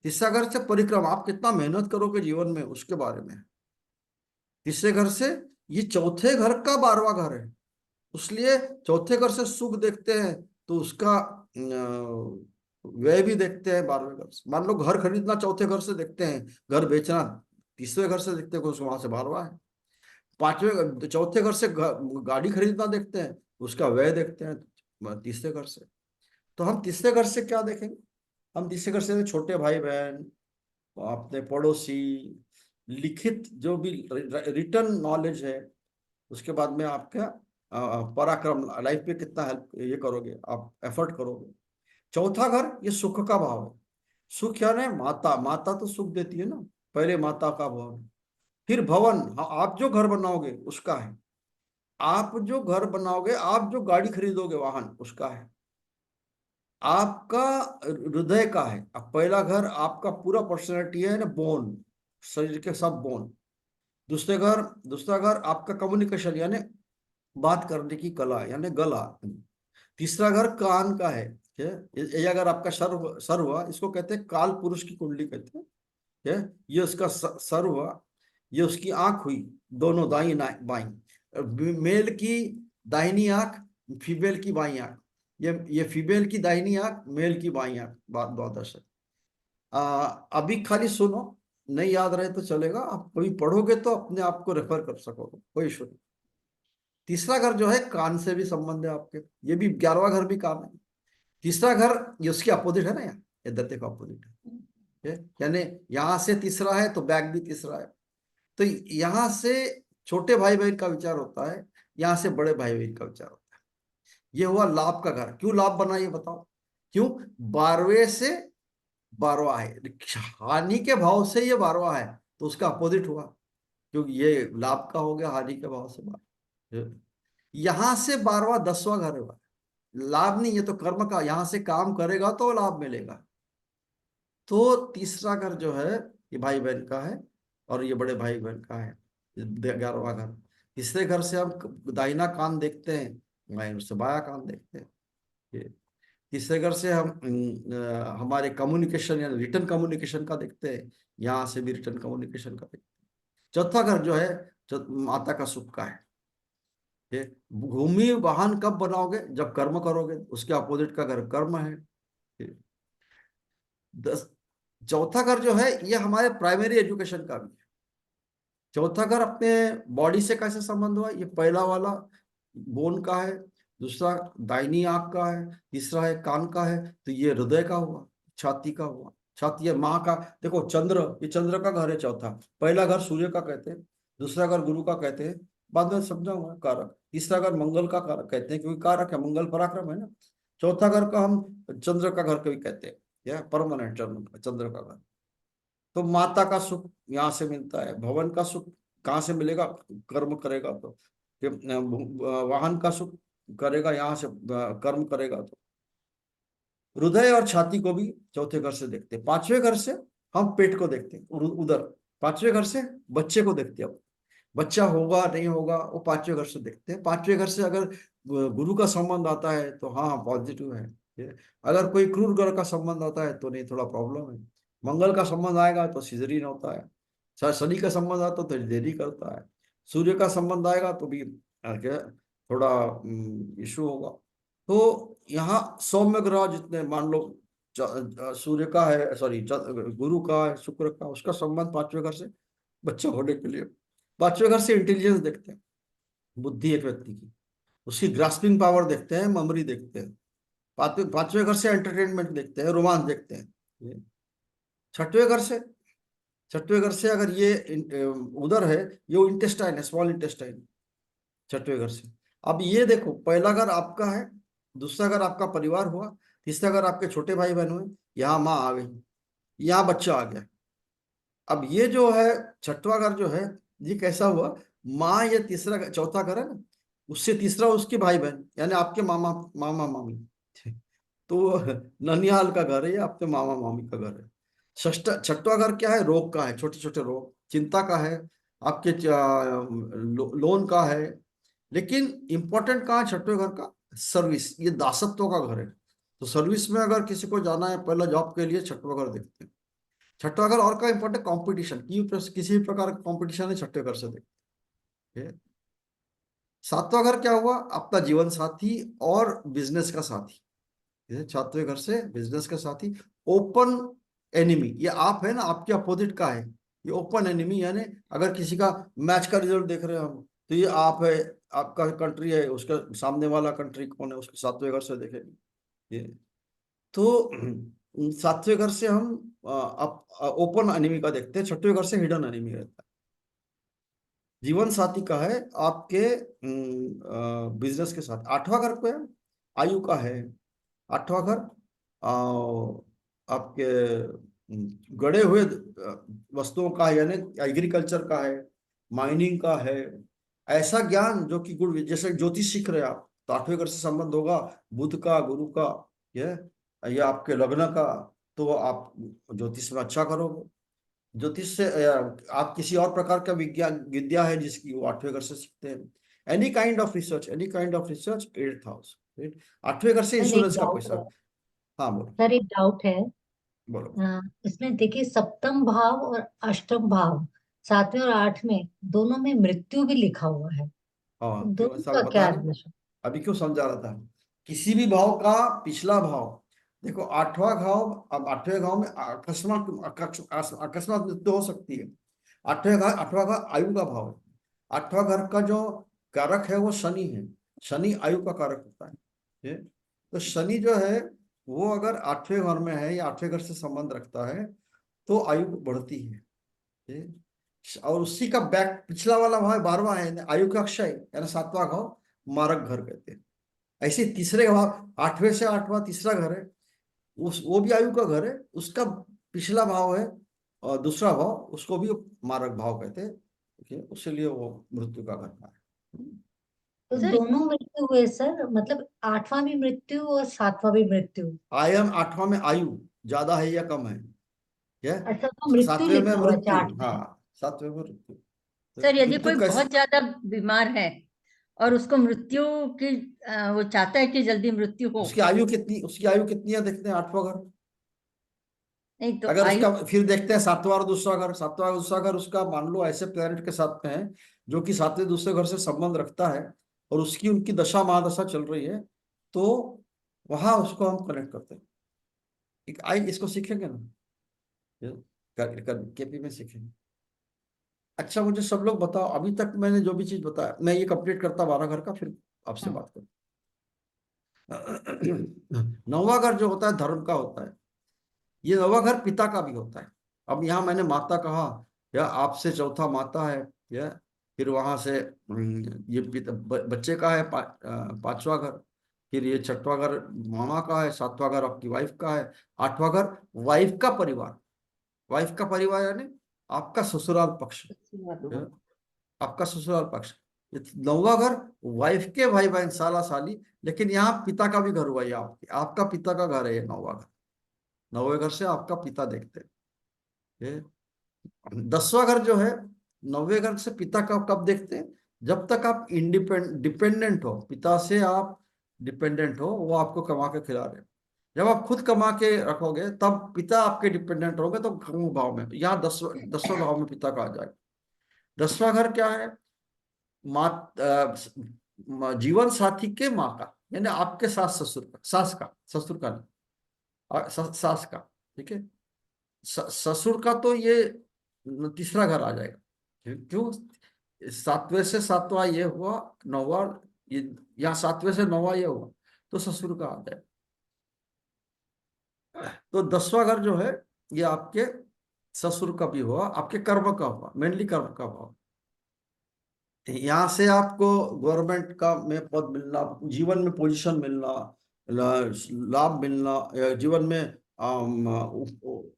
तीसरा घर से परिक्रम, आप कितना मेहनत करोगे जीवन में उसके बारे में। तीसरे घर से, ये चौथे घर का 12वां घर है, इसलिए चौथे घर से सुख देखते हैं तो उसका व्यय भी देखते हैं 12वें घर से। मान लो घर खरीदना चौथे घर से देखते हैं, घर बेचना तीसरे घर से देखते हैं, उसको वहां से 12वां है। पांचवें चौथे घर से गाड़ी खरीदना देखते हैं, उसका व्यय देखते हैं तीसरे घर से। तो हम तीसरे घर से क्या देखेंगे? हम तीसरे घर से छोटे भाई बहन, अपने पड़ोसी, लिखित जो भी रिटर्न नॉलेज है, उसके बाद में आपका पराक्रम, लाइफ में कितना हेल्प ये करोगे, आप एफर्ट करोगे। चौथा घर ये सुख का भाव है। सुख यानी माता, माता तो सुख देती है ना, पहले माता का भाव है। फिर भवन, हाँ, आप जो घर बनाओगे उसका है। आप जो घर बनाओगे, आप जो गाड़ी खरीदोगे वाहन, उसका है। आपका हृदय का है। अब पहला घर आपका पूरा पर्सनैलिटी है ना, बोन, शरीर के सब बोन। दूसरा घर आपका कम्युनिकेशन यानी बात करने की कला यानी गला। तीसरा घर कान का है। ठीक है, ये अगर आपका सर हुआ, इसको कहते हैं काल पुरुष की कुंडली कहते हैं। ठीक है, ये उसका सर हुआ, ये उसकी आंख हुई, दोनों दाई बाई। मेल की दाहिनी आंख, फीमेल की बाई आंख। ये फीमेल की दाहिनी आंख, मेल की बाई आंख, बात द्वादश है। अभी खाली सुनो, नहीं याद रहे तो चलेगा, आप कभी पढ़ोगे तो अपने आप को रेफर कर सकोगे, कोई इशू नहीं। तीसरा घर जो है कान से भी संबंध है आपके, ये भी 11वां घर भी कान है। तीसरा घर ये उसके अपोजिट है ना, यहाँ ये दत्ते का अपोजिट है। यानी यहाँ से तीसरा है तो बैक भी तीसरा है। तो यहाँ से छोटे भाई बहन का विचार होता है, यहाँ से बड़े भाई बहन का विचार होता है। ये हुआ लाभ का घर। क्यों लाभ बना ये बताओ? क्यों? 12वें से 12वां है, हानि के भाव से ये 12वां है, तो उसका अपोजिट हुआ। क्योंकि ये लाभ का हो गया, हानि के भाव से 12। यहां से 12वां 10वां घर हुआ। लाभ नहीं, ये तो कर्म का, यहां से काम करेगा तो लाभ मिलेगा। तो तीसरा घर जो है ये भाई बहन का है, और ये बड़े भाई बहन का है, 11वां घर। तीसरे घर से हम दाहिना कान देखते हैं, बाएं से बाया कान देखते हैं। ये तीसरे घर से हम हमारे कम्युनिकेशन या रिटर्न कम्युनिकेशन का देखते हैं, यहाँ से भी रिटर्न कम्युनिकेशन का देखते हैं। चौथा घर जो है माता का सुख का है। ये भूमि वाहन कब बनाओगे? जब कर्म करोगे, उसके अपोजिट का घर कर्म है। ये दस चौथा घर जो है ये हमारे प्राइमरी एजुकेशन का भी है। चौथा घर अपने बॉडी से कैसे संबंध हुआ? ये पहला वाला बोन का है, दूसरा दाहिनी आंख का है, तीसरा है कान का है, तो ये हृदय का हुआ, छाती का हुआ। छाती है माँ का। देखो चंद्र, ये चंद्र का घर है चौथा। पहला घर सूर्य का कहते हैं, दूसरा घर गुरु का कहते हैं, बाद में समझाऊंगा कारक। तीसरा घर मंगल का कारक कहते हैं, क्योंकि कारक है, मंगल पराक्रम है ना। चौथा घर का हम चंद्र का घर कभी कहते हैं, यह परमानेंट चंद्र का घर। तो माता का सुख यहाँ से मिलता है। भवन का सुख कहाँ से मिलेगा? कर्म करेगा तो। फिर वाहन का सुख करेगा यहाँ से, कर्म करेगा तो। हृदय और छाती को भी चौथे घर से देखते हैं। पांचवें घर से हम पेट को देखते हैं, उधर। पांचवें घर से बच्चे को देखते हैं। बच्चा होगा नहीं होगा वो पांचवें घर से देखते हैं। पांचवें घर से अगर गुरु का संबंध आता है तो हाँ पॉजिटिव है। अगर कोई क्रूर ग्रह का संबंध आता है तो नहीं, थोड़ा प्रॉब्लम है। मंगल का संबंध आएगा तो सीजरिन होता है। शनि का संबंध आता तो देरी करता है। सूर्य का संबंध आएगा तो भी क्या, थोड़ा इशू होगा। तो यहाँ सौम्य ग्रह जितने, मान लो सूर्य का है, सॉरी गुरु का है, शुक्र का, उसका संबंध पांचवें घर से बच्चा होने के लिए। पांचवें घर से इंटेलिजेंस देखते हैं, बुद्धि एक व्यक्ति की, उसकी ग्रास्पिंग पावर देखते हैं, मेमोरी देखते हैं। पांचवें घर से एंटरटेनमेंट देखते हैं, रोमांस देखते हैं। छठवें घर से, छठवें घर से अगर ये उधर है, ये इंटेस्टाइन है, स्मॉल इंटेस्टाइन, छठवें घर से। अब ये देखो, पहला घर आपका है, दूसरा घर आपका परिवार हुआ, तीसरा घर आपके छोटे भाई बहन हुए, यहाँ माँ आ गई, यहाँ बच्चा आ गया। अब ये जो है छठवां घर जो है, ये कैसा हुआ, माँ ये तीसरा चौथा घर है ना, उससे तीसरा उसके भाई बहन, यानी आपके मामा मामा मामी। तो ननिहाल का घर है ये, आपके मामा मामी का घर है। छठवां घर क्या है, रोग का है, छोटे छोटे रोग, चिंता का है, आपके लोन का है। लेकिन इंपॉर्टेंट कहाँ है छठवें घर का, सर्विस, ये दासत्व का घर है। तो सर्विस में अगर किसी को जाना है पहला जॉब के लिए, छठवां घर देखते हैं। छठवां घर और का इंपॉर्टेंट कंपटीशन, किसी भी प्रकार का कंपटीशन है, छठवें घर से देखते हैं। सातवां घर क्या हुआ, आपका जीवन साथी और बिजनेस का साथी। ये छठवें घर से बिजनेस का साथी, ओपन एनिमी, ये आप है ना, आपके अपोजिट का है, ये ओपन एनिमी, यानी अगर किसी का मैच का रिजल्ट देख रहे हैं हम, तो ये आप है, आपका कंट्री है, उसका सामने वाला कंट्री कौन है, उसके सातवें घर से देखेंगे ये। तो सातवें घर से हम ओपन एनिमी का देखते हैं, छठवें घर से हिडन एनिमी रहता है। जीवन साथी का है आपके बिजनेस के साथ। आठवां घर पे आयु का है, आठवां घर आपके गड़े हुए वस्तुओं का है, यानी एग्रीकल्चर का है, माइनिंग का है, ऐसा ज्ञान जो कि गुरु, जैसे ज्योतिष सीख रहे हैं आप, तो आठवें घर से संबंध होगा बुध का, गुरु का, ये आपके लग्न का, तो आप ज्योतिष में अच्छा करोगे। ज्योतिष से आप किसी और प्रकार का विज्ञान विद्या है जिसकी, वो आठवें घर से सीखते हैं। Any kind of research, any kind of research, 8th house, आठवें घर से सर एक इंश्योरेंस का डाउट पैसा। है। हाँ बोलो। सर एक डाउट है। बोलो। इसमें देखिए सप्तम भाव और अष्टम भाव, सातवें और आठवें, दोनों में मृत्यु भी लिखा हुआ है। तो हाँ, क्यों दोनों ऐसा का बता क्या रहे हैं? रिलेशन? अभी क्यों समझा रहा था, किसी भी भाव का पिछला भाव, देखो आठवां भाव, अब आठवें भाव में अकस्मात अकस्मात मृत्यु हो सकती है। आठवां घर आयु का भाव है। आठवां घर का जो कारक है वो शनि है, शनि आयु का कारक होता है। ये तो शनि जो है, वो अगर आठवें घर में है या आठवें घर से संबंध रखता है, तो आयु बढ़ती है। ये और उसी का बैक पिछला वाला भाव 12वां है, यानी आयु का अक्षय, यानी सातवां भाव, मारक घर कहते हैं। ऐसे तीसरे भाव, आठवें से आठवां तीसरा घर है, उस वो भी आयु का घर है, उसका पिछला भाव है और दूसरा भाव, उसको भी मारक भाव कहते हैं। ठीक है, उसलिए वो मृत्यु का घर है। तो हम्म। सर दोनों मृत्यु हुए सर, मतलब आठवां भी मृत्यु और सातवां भी मृत्यु? आयम आठवां में आयु ज्यादा है या कम है, क्या? अच्छा, तो मृत्यु सातवें में लिखा हुआ है मृत्यु, चार्ट में। हाँ, सातवें में मृत्यु। सर तो यदि मृत्यु कोई कैसे? बहुत ज्यादा बीमार है और उसको मृत्यु की वो चाहता है कि जल्दी मृत्यु हो। उसकी आयु कितनी है, देखते हैं आठवां घर। नहीं तो अगर आयु। उसका, फिर देखते हैं सातवां और दूसरा घर, सातवां और दूसरा घर उसका मान लो ऐसे प्लेनेट के साथ में है जो कि सातवें दूसरे घर से संबंध रखता है, और उसकी उनकी दशा महादशा चल रही है, तो वहां उसको हम कनेक्ट करते हैं। एक आई इसको सीखेंगे ना, ये केपी में सीखेंगे। अच्छा, मुझे सब लोग बताओ, अभी तक मैंने जो भी चीज बताया, मैं ये कंप्लीट करता 12 घर का, फिर आपसे हम्म, बात करूँ। नौवां घर जो होता है धर्म का होता है, ये नौवां घर पिता का भी होता है। अब यहाँ मैंने माता कहा, या आपसे चौथा माता है, या फिर वहां से ये बच्चे का है, पांचवा घर, फिर ये छठवां घर मामा का है, सातवां घर आपकी वाइफ का है, आठवां घर वाइफ का परिवार, वाइफ का परिवार यानी आपका ससुराल पक्ष, या आपका ससुराल पक्ष। ये नौवां घर वाइफ के भाई बहन साला साली, लेकिन यहाँ पिता का भी घर हुआ, ये आपका पिता का घर है ये नौवां घर। नौवे घर से आपका पिता देखते हैं। ये 10वां घर जो है, नौवे घर से पिता का कब देखते हैं, जब तक आप डिपेंडेंट हो, पिता से आप डिपेंडेंट हो, वो आपको कमा के खिला रहे हैं। जब आप खुद कमा के रखोगे तब पिता आपके डिपेंडेंट होंगे, तो कर्म भाव में, यहाँ 10वें भाव में पिता का आ जाएगा। 10वां घर क्या है, माँ, जीवन साथी के माँ का, यानी आपके सास ससुर का, सास का, ससुर का नहीं, सास का। ठीक है, ससुर का तो ये तीसरा घर आ जाएगा। क्यों? सातवें से सातवां ये हुआ, नौवां, ये यहाँ सातवें से नौवां ये हुआ, तो ससुर का आ जाएगा। तो 10वां घर जो है, ये आपके ससुर का भी हुआ, आपके कर्म का हुआ, मेनली कर्म का भाव। यहाँ से आपको गवर्नमेंट का में पद मिलना, जीवन में पोजीशन मिलना, लाभ मिलना, या जीवन में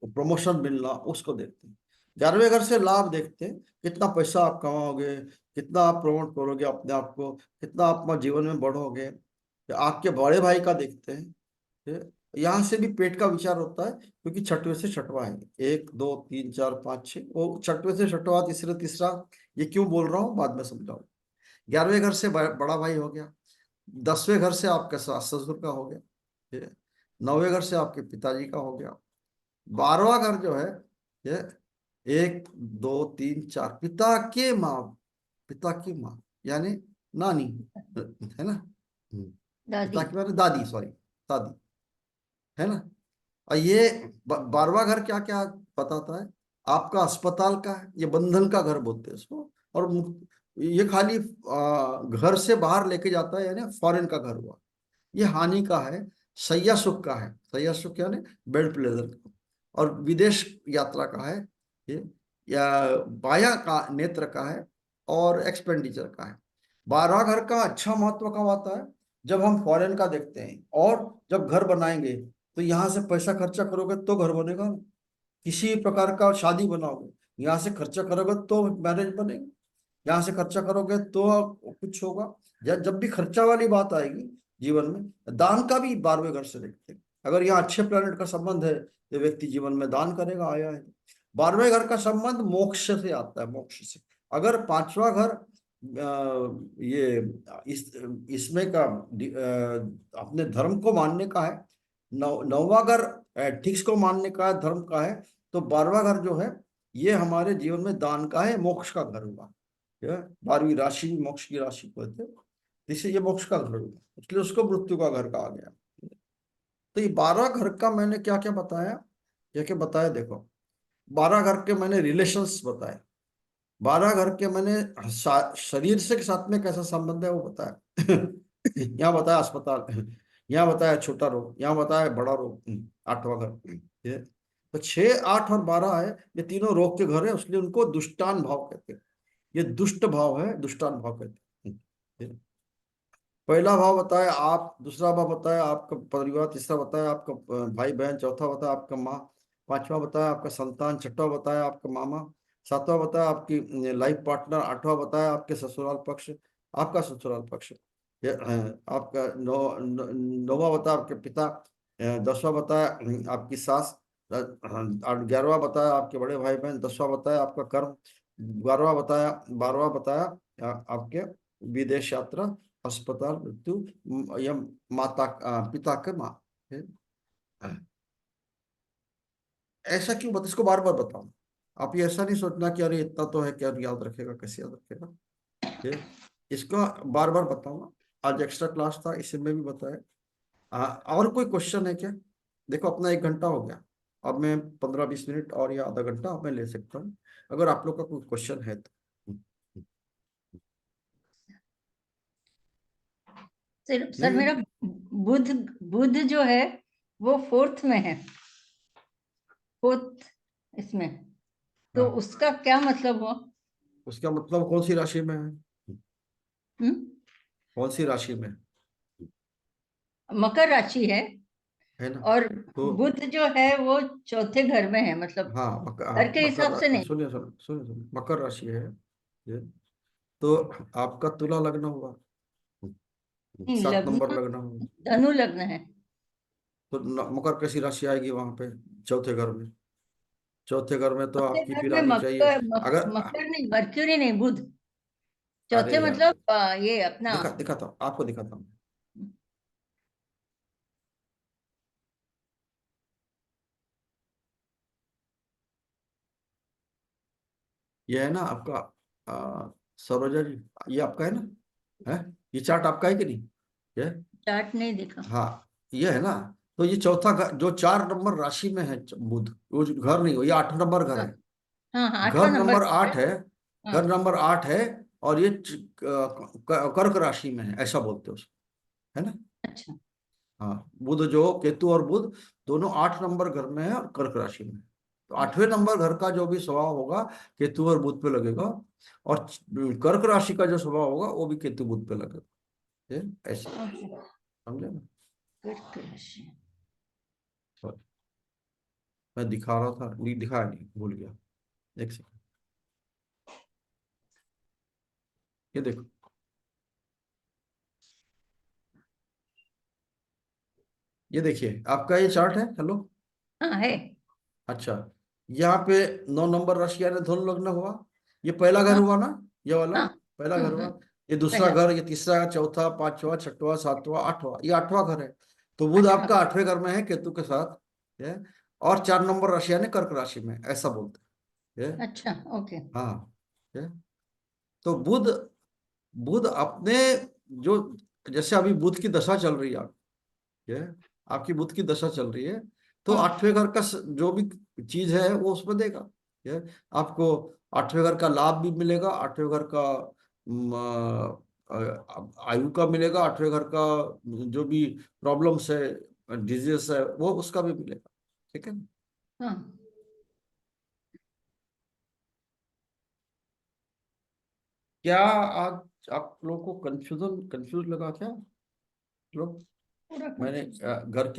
प्रमोशन मिलना, उसको देखते हैं। 11वें घर से लाभ देखते हैं, कितना पैसा आप कमाओगे, कितना आप प्रमोट करोगे अपने आप को, कितना आप जीवन में बढ़ोगे। आपके बड़े भाई का देखते हैं। यहाँ से भी पेट का विचार होता है, क्योंकि छठवें से छठवां है, 1 2 3 4 5 6, वो छठवें से छठवां, तीसरे तीसरा। ये क्यों बोल रहा हूँ बाद में समझाऊँ। 11वें घर से बड़ा भाई हो गया। 10वें घर से आपके सास ससुर का हो गया। ठीक है। 9वें घर से आपके पिताजी का हो गया। 12वां घर जो है, ये 1 2 3 4, पिता के माँ, पिता की माँ, यानी नानी, है ना। दादी। पिता की माँ दादी, सॉरी, दादी, है ना। और ये 12वां घर क्या क्या बताता है, आपका अस्पताल का है, ये बंधन का घर बोलते हैं इसको। और ये खाली घर से बाहर लेके जाता है, यानी फॉरेन का घर हुआ। ये हानि का है, सैया सुख का है, सैया सुख यानी बेड प्लेजर का। और विदेश यात्रा का है ये, या बाया का नेत्र का है, और एक्सपेंडिचर का है। 12वां घर का अच्छा महत्व कब आता है, जब हम फॉरेन का देखते हैं, और जब घर बनाएंगे तो यहाँ से पैसा खर्चा करोगे तो घर बनेगा ना। किसी प्रकार का शादी बनाओगे, यहाँ से खर्चा करोगे तो मैरिज बनेगी, यहाँ से खर्चा करोगे तो कुछ होगा। जब भी खर्चा वाली बात आएगी जीवन में, दान का भी 12वें घर से देखते हैं। अगर यहाँ अच्छे प्लेनेट का संबंध है तो व्यक्ति जीवन में दान करेगा, आया है। 12वें घर का संबंध मोक्ष से आता है, मोक्ष से। अगर 5वां घर ये इसमें का अपने धर्म को मानने का है, 9वां घर एथिक्स को मानने का है, धर्म का है, तो 12वां घर जो है ये हमारे जीवन में दान का है, मोक्ष का घर हुआ। 12वीं राशि मोक्ष की राशि कहते हैं, जिससे ये मोक्ष का घर हुआ, इसलिए उसको मृत्यु का घर कहा गया। तो ये 12 घर का मैंने क्या क्या बताया, क्या क्या बताया, देखो। 12 घर के मैंने रिलेशंस बताए, 12 घर के मैंने शरीर से के साथ में कैसा संबंध है वो बताया। यहाँ बताया अस्पताल, यहाँ बताया छोटा रोग, यहाँ बताया बड़ा रोग। 8वां घर ये। तो 6 8 और 12 है, ये तीनों रोग के घर है, इसलिए उनको दुष्टान भाव कहते हैं। ये दुष्ट भाव है, दुष्टान भाव कहते हैं। पहला भाव बताया आप, दूसरा भाव बताया आपका परिवार, तीसरा बताया आपका भाई बहन, चौथा बताया आपका माँ, पांचवा बताया आपका संतान, छठवा बताया आपका मामा, सातवां बताया आपकी लाइफ पार्टनर, आठवां बताया आपके ससुराल पक्ष, आपका ससुराल पक्ष। आपका नौवां बताया आपके पिता, 10वां बताया आपकी सास, 11वां बताया आपके बड़े भाई बहन, 10वां बताया आपका कर्म, 12वां बताया आपके विदेश यात्रा, अस्पताल, मृत्यु, या माता पिता के माँ। है? ऐसा क्यों बता, इसको बार बार बताओ। आप ये ऐसा नहीं सोचना कि अरे इतना तो है, क्या याद रखेगा, कैसे याद रखेगा। ये इसको बार बार बताऊंगा। आज एक्स्ट्रा क्लास था, इसमें भी बताया। और कोई क्वेश्चन है क्या। देखो अपना 1 घंटा हो गया, अब मैं 15 20 मिनट और या आधा घंटा मैं ले सकता हूँ, अगर आप लोग का कोई क्वेश्चन है तो। सर नहीं है। मेरा बुध बुध जो है वो 4th में है, 4th इसमें, तो हाँ, उसका क्या मतलब हुआ? उसका मतलब कौन सी राशि में है, हम्म? कौन सी राशि में मकर राशि है ना। और तो बुध जो है वो 4th घर में है, मतलब हाँ, घर के मकर हिसाब से नहीं। सुनिए सुनिए सुनिए सुनिए, मकर राशि है ये। तो आपका तुला लग्न हुआ, नहीं, 7 नंबर लग्न लग्न हुआ। धनु लग्न है। तो मकर कैसी राशि आएगी वहां पे, चौथे घर में। चौथे घर में तो चौथे आपकी घर फिर में आनी चाहिए। अगर मकर नहीं, मर्क्यूरी नहीं, बुध। चौथे अरे यार, मतलब ये अपना। दिखाता हूँ आपको, दिखाता हूँ। ये है ना आपका, सरोजा जी, ये आपका है ना, है। ये चार्ट आपका है कि नहीं, ये। चार्ट नहीं देखा। हाँ, ये है ना। तो ये चौथा घर जो 4 नंबर राशि में है, बुध, वो जो घर नहीं हो, ये 8 नंबर घर हाँ है। हाँ हाँ, घर 8वां नंबर नंबर है। 8 है, हाँ, घर नंबर 8 है। और ये कर्क राशि में है, ऐसा बोलते हैं उसको, है ना। अच्छा। हाँ, बुध जो, केतु और बुध दोनों 8 नंबर घर में है और कर्क राशि में है। तो 8वें नंबर घर का जो भी स्वभाव होगा केतु और बुध पे लगेगा, और कर्क राशि का जो स्वभाव होगा वो भी केतु बुध पे लगेगा। ये ऐसे ओके, समझे ना? कर्क राशि। Sorry, मैं दिखा रहा था, नहीं दिखाया, नहीं भूल गया, एक सेकंड। ये देखो, ये देखिए आपका ये चार्ट है। हेलो, हाँ है। अच्छा, यहाँ पे 9 नंबर राशि यानी धनु लग्न हुआ, ये पहला घर हाँ हुआ ना, ये वाला हाँ। पहला घर हुआ। ये दूसरा पहला। घर, ये तीसरा, चौथा, पांचवा, छठवां, सातवां, आठवां, ये 8वां घर है। तो बुध अच्छा। आपका 8वें घर में है केतु के साथ, ये। और 4 नंबर राशि यानी कर्क राशि में, ऐसा बोलते हैं, ये। अच्छा ओके। हाँ, ये। तो बुध, बुध अपने जो, जैसे अभी बुध की दशा चल रही है, ये आपकी बुध की दशा चल रही है, तो हाँ 8वें घर का जो भी चीज है वो उसमें देगा, ये आपको 8वें घर का लाभ भी मिलेगा, 8वें घर का आयु का मिलेगा, 8वें घर का जो भी प्रॉब्लम्स है, डिजीज है, वो उसका भी मिलेगा, ठीक है ना? हाँ। क्या आज आप लोगों को कंफ्यूज लगा क्या लोग? पूरा मैंने कंफ्यूज। घर के